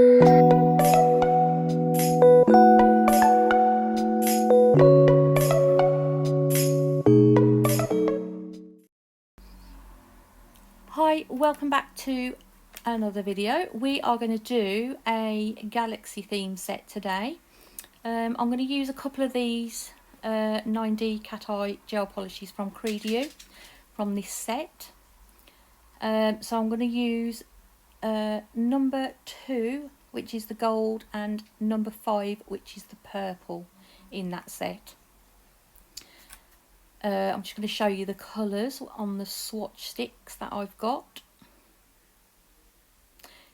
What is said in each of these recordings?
Hi, welcome back to another video. We are going to do a galaxy theme set today. I'm going to use a couple of these 9D cat eye gel polishes from Kredioo from this set. So I'm going to use number 2, which is the gold, and number 5, which is the purple in that set. I'm just going to show you the colours on the swatch sticks that I've got.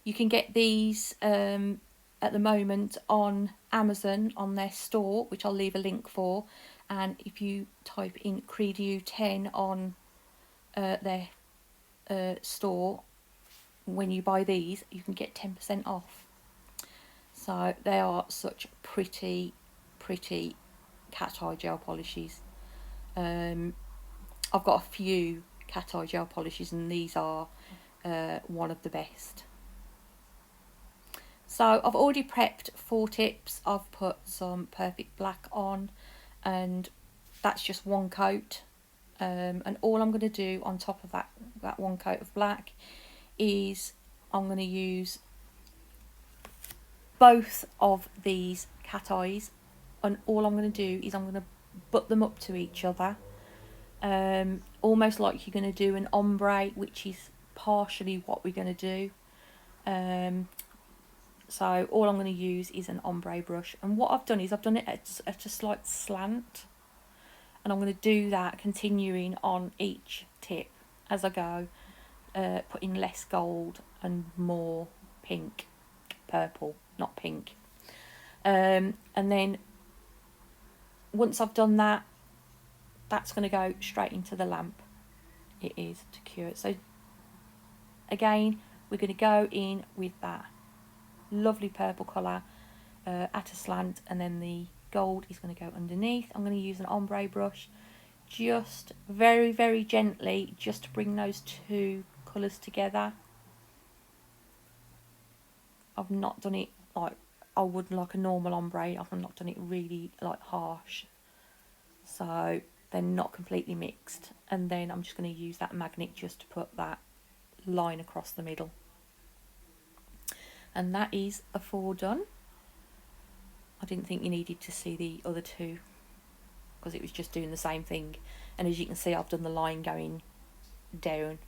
You can get these at the moment on Amazon on their store, which I'll leave a link for. And if you type in Kredioo 10 on their store, when you buy these, you can get 10% off. So they are such pretty cat eye gel polishes. I've got a few cat eye gel polishes, and these are one of the best. So I've already prepped 4 tips. I've put some perfect black on, and that's just one coat. And all I'm going to do on top of that one coat of black is I'm going to use both of these cat eyes, and all I'm going to do is I'm going to butt them up to each other, almost like you're going to do an ombre, which is partially what we're going to do. So all I'm going to use is an ombre brush, and what I've done is I've done it at a slight slant, and I'm going to do that continuing on each tip as I go, putting less gold and more purple, not pink. And then once I've done that, that's going to go straight into the lamp. It is to cure it. So again, we're going to go in with that lovely purple colour at a slant, and then the gold is going to go underneath. I'm going to use an ombre brush, just very gently, just to bring those 2 colours together. I've not done it like I would like a normal ombre. I've not done it really like harsh, so they're not completely mixed. And then I'm just going to use that magnet just to put that line across the middle. And that is a 4 done. I didn't think you needed to see the other 2 because it was just doing the same thing. And as you can see, I've done the line going down.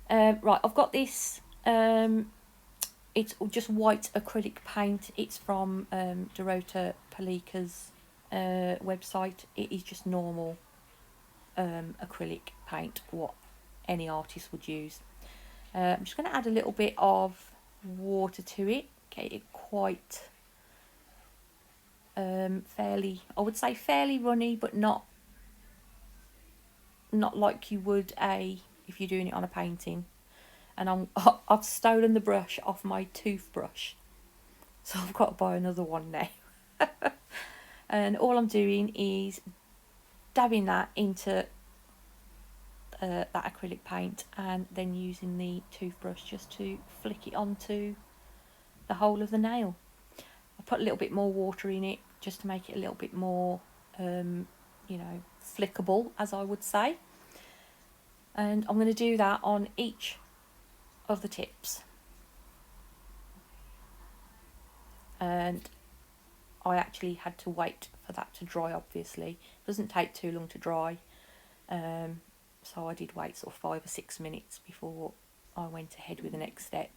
Right, I've got this. It's just white acrylic paint. It's from Dorota Palika's website. It is just normal acrylic paint, what any artist would use. I'm just going to add a little bit of water to it, get it quite fairly, I would say fairly runny, but not like you would if you're doing it on a painting. And I've stolen the brush off my toothbrush, so I've got to buy another one now. And all I'm doing is dabbing that into that acrylic paint, and then using the toothbrush just to flick it onto the whole of the nail. I put a little bit more water in it just to make it a little bit more you know, flickable, as I would say. And I'm going to do that on each of the tips. And I actually had to wait for that to dry, obviously. It doesn't take too long to dry. So I did wait sort of 5 or 6 minutes before I went ahead with the next step.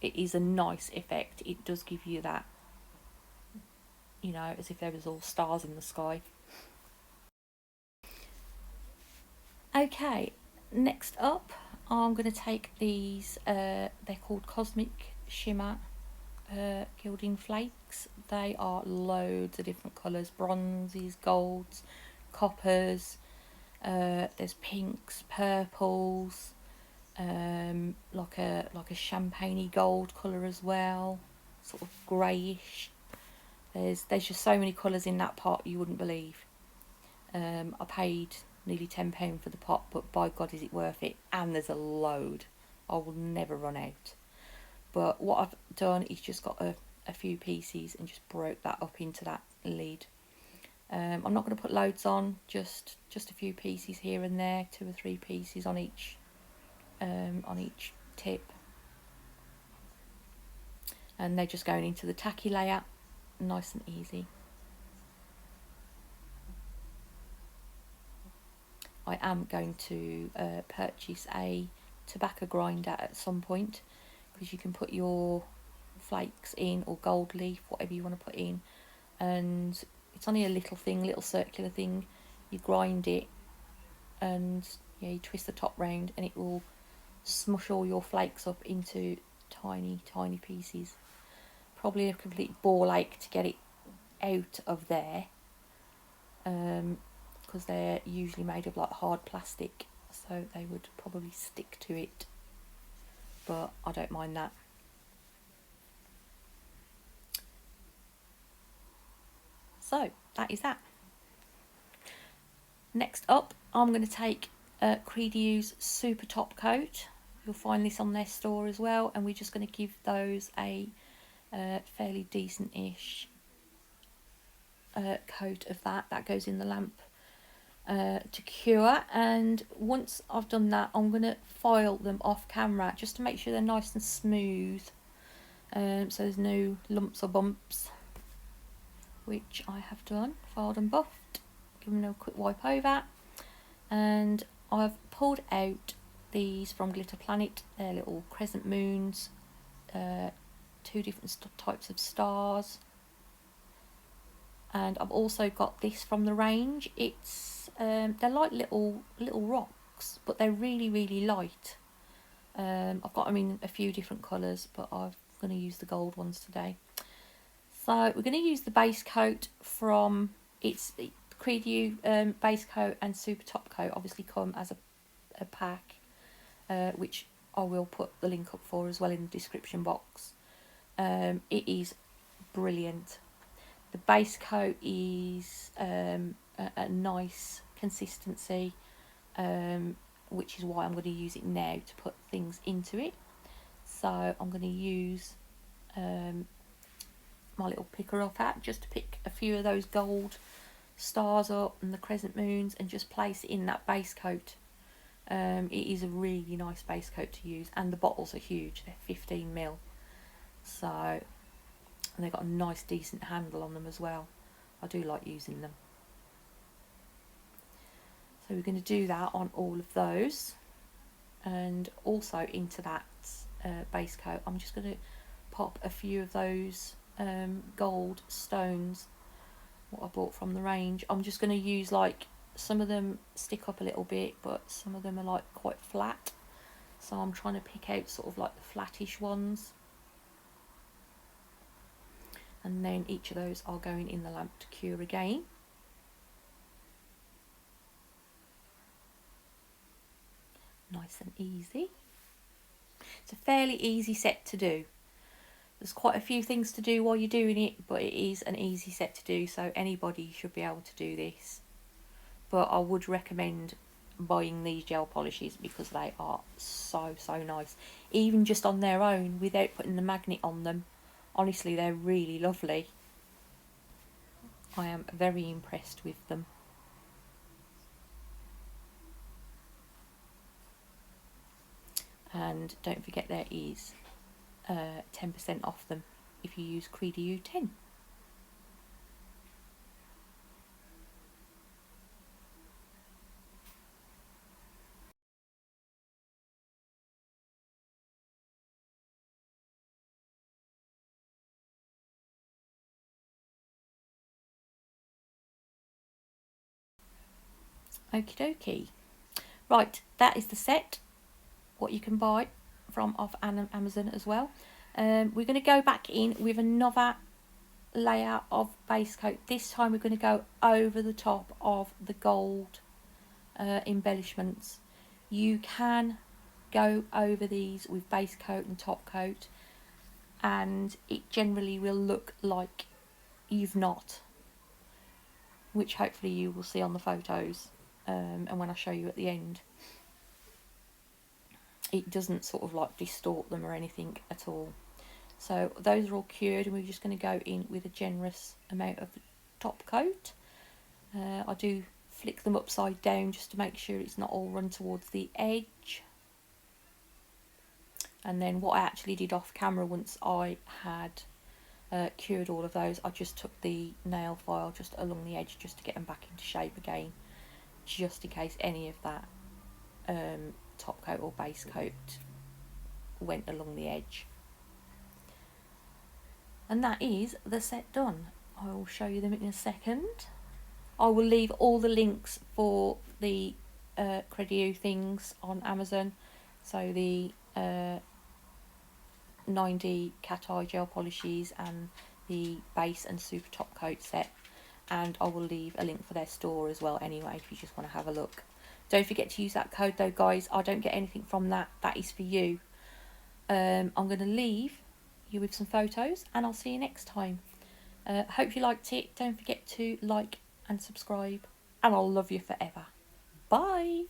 It is a nice effect. It does give you that, you know, as if there was all stars in the sky. Okay, next up I'm going to take these, they're called Cosmic Shimmer gilding flakes. They are loads of different colours: bronzes, golds, coppers, there's pinks, purples, like a champagne-y gold colour as well, sort of greyish. There's just so many colours in that pot you wouldn't believe. I paid nearly £10 for the pot, but by God is it worth it, and there's a load. I will never run out. But what I've done is just got a few pieces and just broke that up into that lid. I'm not going to put loads on, just a few pieces here and there, 2 or 3 pieces on each tip, and they're just going into the tacky layer, nice and easy. I am going to purchase a tobacco grinder at some point, because you can put your flakes in, or gold leaf, whatever you want to put in, and it's only a little thing, little circular thing. You grind it, and yeah, you twist the top round, and it will smush all your flakes up into tiny pieces. Probably a complete ball ache to get it out of there, because they're usually made of like hard plastic, so they would probably stick to it, but I don't mind that. So that is that. Next up, I'm going to take Kredoo's Super Top Coat. You'll find this on their store as well, and we're just going to give those a fairly decent-ish coat of that. That goes in the lamp to cure, and once I've done that, I'm going to file them off camera just to make sure they're nice and smooth, so there's no lumps or bumps, which I have done. Filed and buffed, given them a quick wipe over, and I've pulled out these from Glitter Planet. They're little crescent moons, 2 different types of stars, and I've also got this from the range. It's they're like little rocks, but they're really light. I've got them in a few different colours, but I'm going to use the gold ones today. So we're going to use the base coat from Kredioo base coat and Super Top Coat. Obviously come as a pack, which I will put the link up for as well in the description box. It is brilliant. The base coat is a nice consistency, which is why I'm going to use it now to put things into it. So I'm going to use my little picker up at just to pick a few of those gold stars up and the crescent moons, and just place it in that base coat. It is a really nice base coat to use, and the bottles are huge. They're 15ml, so, and they've got a nice decent handle on them as well. I do like using them. So we're going to do that on all of those, and also into that base coat I'm just going to pop a few of those gold stones, what I bought from the range. I'm just going to use, like, some of them stick up a little bit, but some of them are like quite flat, so I'm trying to pick out sort of like the flattish ones, and then each of those are going in the lamp to cure again. Nice and easy. It's a fairly easy set to do. There's quite a few things to do while you're doing it, but it is an easy set to do, so anybody should be able to do this. But I would recommend buying these gel polishes because they are so nice, even just on their own without putting the magnet on them. Honestly, they're really lovely. I am very impressed with them. And don't forget, there is 10% off them if you use Kredioo 10. Okie dokie. Right, that is the set, what you can buy from off Amazon as well. We're going to go back in with another layer of base coat. This time we're going to go over the top of the gold embellishments. You can go over these with base coat and top coat, and it generally will look like you've not. which hopefully you will see on the photos, and when I show you at the end. It doesn't sort of like distort them or anything at all. So those are all cured, and we're just going to go in with a generous amount of the top coat. I do flick them upside down just to make sure it's not all run towards the edge. And then what I actually did off camera, once I had cured all of those, I just took the nail file just along the edge just to get them back into shape again, just in case any of that top coat or base coat went along the edge. And that is the set done. I will show you them in a second. I will leave all the links for the Kredioo things on Amazon. So the 9D cat eye gel polishes and the base and super top coat set. And I will leave a link for their store as well anyway, if you just want to have a look. Don't forget to use that code though, guys. I don't get anything from that. That is for you. I'm going to leave you with some photos, and I'll see you next time. Hope you liked it. Don't forget to like and subscribe, and I'll love you forever. Bye.